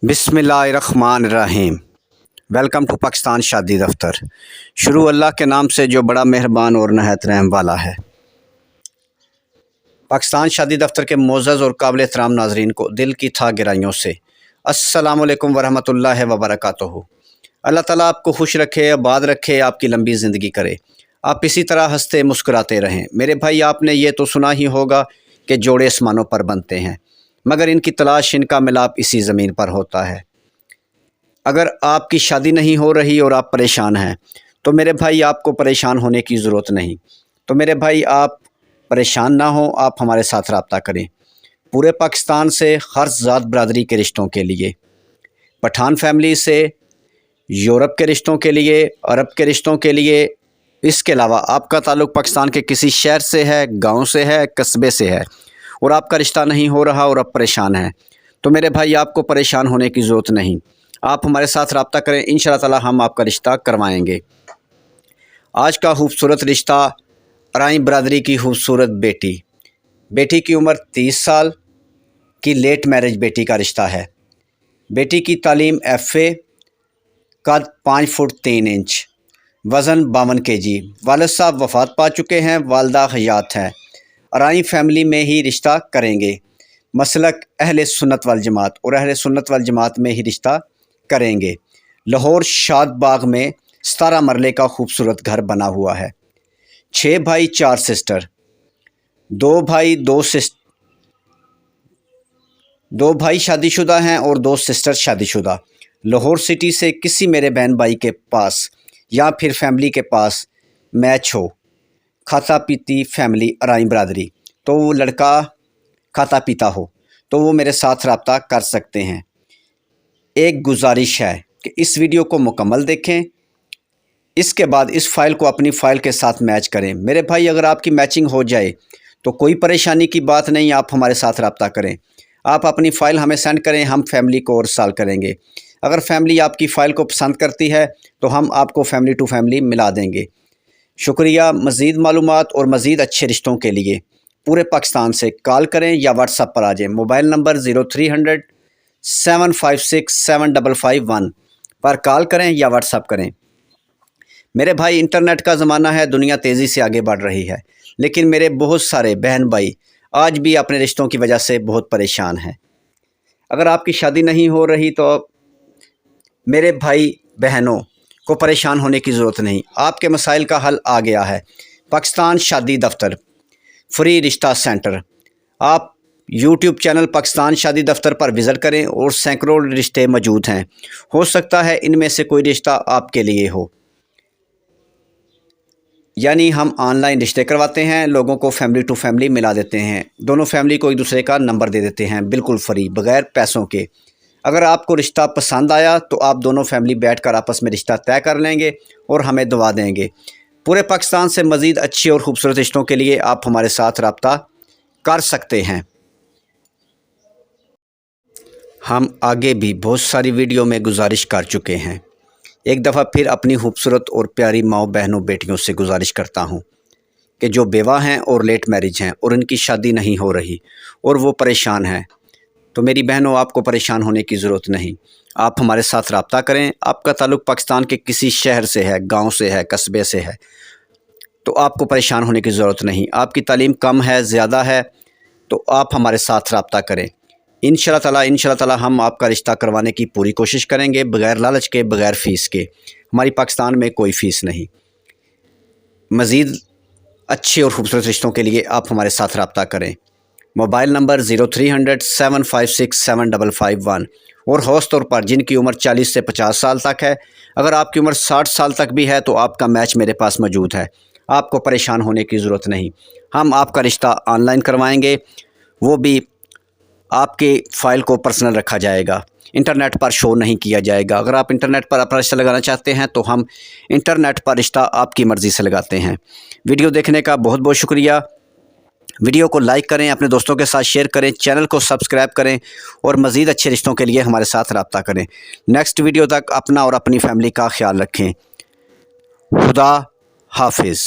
बिस्मिल्लाहिर्रहमानिर्रहीम। Welcome to Pakistan शादी दफ्तर। शुरू अल्लाह के नाम से जो बड़ा मेहरबान और नहायत रहम वाला है। पाकिस्तान शादी दफ्तर के मोअज़्ज़ज़ और काबिल एहतराम नाज़रीन को दिल की था गहराइयों से अस्सलामु अलैकुम वरहमतुल्लाहि वबरकातुहू। अल्लाह ताला आपको खुश रखे, आबाद रखे, आपकी लंबी ज़िंदगी करे, आप इसी तरह हंसते मुस्कुराते रहें। मेरे भाई, आपने ये तो सुना ही होगा कि जोड़े आसमानों पर बनते हैं, मगर इनकी तलाश, इनका मिलाप इसी ज़मीन पर होता है। अगर आपकी शादी नहीं हो रही और आप परेशान हैं तो मेरे भाई, आपको परेशान होने की ज़रूरत नहीं। तो मेरे भाई, आप परेशान ना हो, आप हमारे साथ रब्ता करें। पूरे पाकिस्तान से हर ज़ात बरादरी के रिश्तों के लिए, पठान फैमिली से यूरोप के रिश्तों के लिए, अरब के रिश्तों के लिए, इसके अलावा आपका ताल्लुक़ पाकिस्तान के किसी शहर से है, गांव से है, कस्बे से है और आपका रिश्ता नहीं हो रहा और आप परेशान हैं, तो मेरे भाई, आपको परेशान होने की ज़रूरत नहीं। आप हमारे साथ रब्ता करें, इंशाअल्लाह ताला हम आपका रिश्ता करवाएंगे। आज का खूबसूरत रिश्ता अराई बरादरी की खूबसूरत बेटी की उम्र 30 साल की, लेट मैरिज बेटी का रिश्ता है। बेटी की तालीम FA, कद 5 फुट 3 इंच, वज़न 52 kg। वालिद साहब वफ़ात पा चुके हैं, वालदा हयात हैं। अराई फैमिली में ही रिश्ता करेंगे। मसलक अहले सुन्नत वल जमात और अहले सुन्नत वल जमात में ही रिश्ता करेंगे। लाहौर शाद बाग में 17 मरले का खूबसूरत घर बना हुआ है। 6 भाई 4 सिस्टर, 2 भाई शादीशुदा हैं और 2 सिस्टर शादीशुदा। लाहौर सिटी से किसी मेरे बहन भाई के पास या फिर फैमिली के पास मैच हो, खाता पीती फैमिली अराई बरादरी, तो वो लड़का खाता पीता हो, तो वो मेरे साथ रब्ता कर सकते हैं। एक गुजारिश है कि इस वीडियो को मुकम्मल देखें, इसके बाद इस फ़ाइल को अपनी फ़ाइल के साथ मैच करें। मेरे भाई, अगर आपकी मैचिंग हो जाए तो कोई परेशानी की बात नहीं, आप हमारे साथ रब्ता करें। आप अपनी फ़ाइल हमें सेंड करें, हम फैमिली को और साल करेंगे। अगर फैमिली आपकी फ़ाइल को पसंद करती है तो हम आपको फैमिली टू फैमिली मिला देंगे। शुक्रिया। मज़ीद मालूमात और मज़ीद अच्छे रिश्तों के लिए पूरे पाकिस्तान से कॉल करें या व्हाट्सएप पर आ जाएँ। मोबाइल नंबर 0300 756 7551 पर कॉल करें या व्हाट्सएप करें। मेरे भाई, इंटरनेट का ज़माना है, दुनिया तेज़ी से आगे बढ़ रही है, लेकिन मेरे बहुत सारे बहन भाई आज भी अपने रिश्तों की वजह से बहुत परेशान हैं। अगर आपकी शादी नहीं हो रही तो मेरे भाई बहनों को परेशान होने की ज़रूरत नहीं, आपके मसाइल का हल आ गया है। पाकिस्तान शादी दफ्तर फ्री रिश्ता सेंटर। आप YouTube चैनल पाकिस्तान शादी दफ्तर पर विज़िट करें और सैकड़ों रिश्ते मौजूद हैं। हो सकता है इनमें से कोई रिश्ता आपके लिए हो। यानी हम ऑनलाइन रिश्ते करवाते हैं, लोगों को फैमिली टू फैमिली मिला देते हैं, दोनों फैमिली को एक दूसरे का नंबर दे देते हैं, बिल्कुल फ्री, बग़ैर पैसों के। अगर आपको रिश्ता पसंद आया तो आप दोनों फैमिली बैठकर आपस में रिश्ता तय कर लेंगे और हमें दुआ देंगे। पूरे पाकिस्तान से मज़ीद अच्छे और ख़ूबसूरत रिश्तों के लिए आप हमारे साथ रब्ता कर सकते हैं। हम आगे भी बहुत सारी वीडियो में गुजारिश कर चुके हैं। एक दफ़ा फिर अपनी खूबसूरत और प्यारी माओ बहनों बेटियों से गुजारिश करता हूँ कि जो बेवा हैं और लेट मैरिज हैं और उनकी शादी नहीं हो रही और वो परेशान हैं, तो मेरी बहनों, आपको परेशान होने की ज़रूरत नहीं। आप हमारे साथ रब्ता करें। आपका ताल्लुक़ पाकिस्तान के किसी शहर से है, गांव से है, कस्बे से है, तो आपको परेशान होने की ज़रूरत नहीं। आपकी तालीम कम है, ज़्यादा है, तो आप हमारे साथ रब्ता करें। इंशाअल्लाह ताला हम आपका रिश्ता करवाने की पूरी कोशिश करेंगे, बग़ैर लालच के, बग़ैर फ़ीस के। हमारी पाकिस्तान में कोई फ़ीस नहीं। मज़ीद अच्छे और ख़ूबसूरत रिश्तों के लिए आप हमारे साथ रब्ता करें। मोबाइल नंबर 0300 756 7551 और ख़ास तौर पर जिनकी उम्र 40 से 50 साल तक है। अगर आपकी उम्र 60 साल तक भी है तो आपका मैच मेरे पास मौजूद है, आपको परेशान होने की ज़रूरत नहीं। हम आपका रिश्ता ऑनलाइन करवाएंगे, वो भी आपके फ़ाइल को पर्सनल रखा जाएगा, इंटरनेट पर शो नहीं किया जाएगा। अगर आप इंटरनेट पर अपना रिश्ता लगाना चाहते हैं तो हम इंटरनेट पर रिश्ता आपकी मर्ज़ी से लगाते हैं। वीडियो देखने का बहुत बहुत शुक्रिया। वीडियो को लाइक करें, अपने दोस्तों के साथ शेयर करें, चैनल को सब्सक्राइब करें और मज़ीद अच्छे रिश्तों के लिए हमारे साथ रब्ता करें। नेक्स्ट वीडियो तक अपना और अपनी फैमिली का ख्याल रखें। खुदा हाफिज़।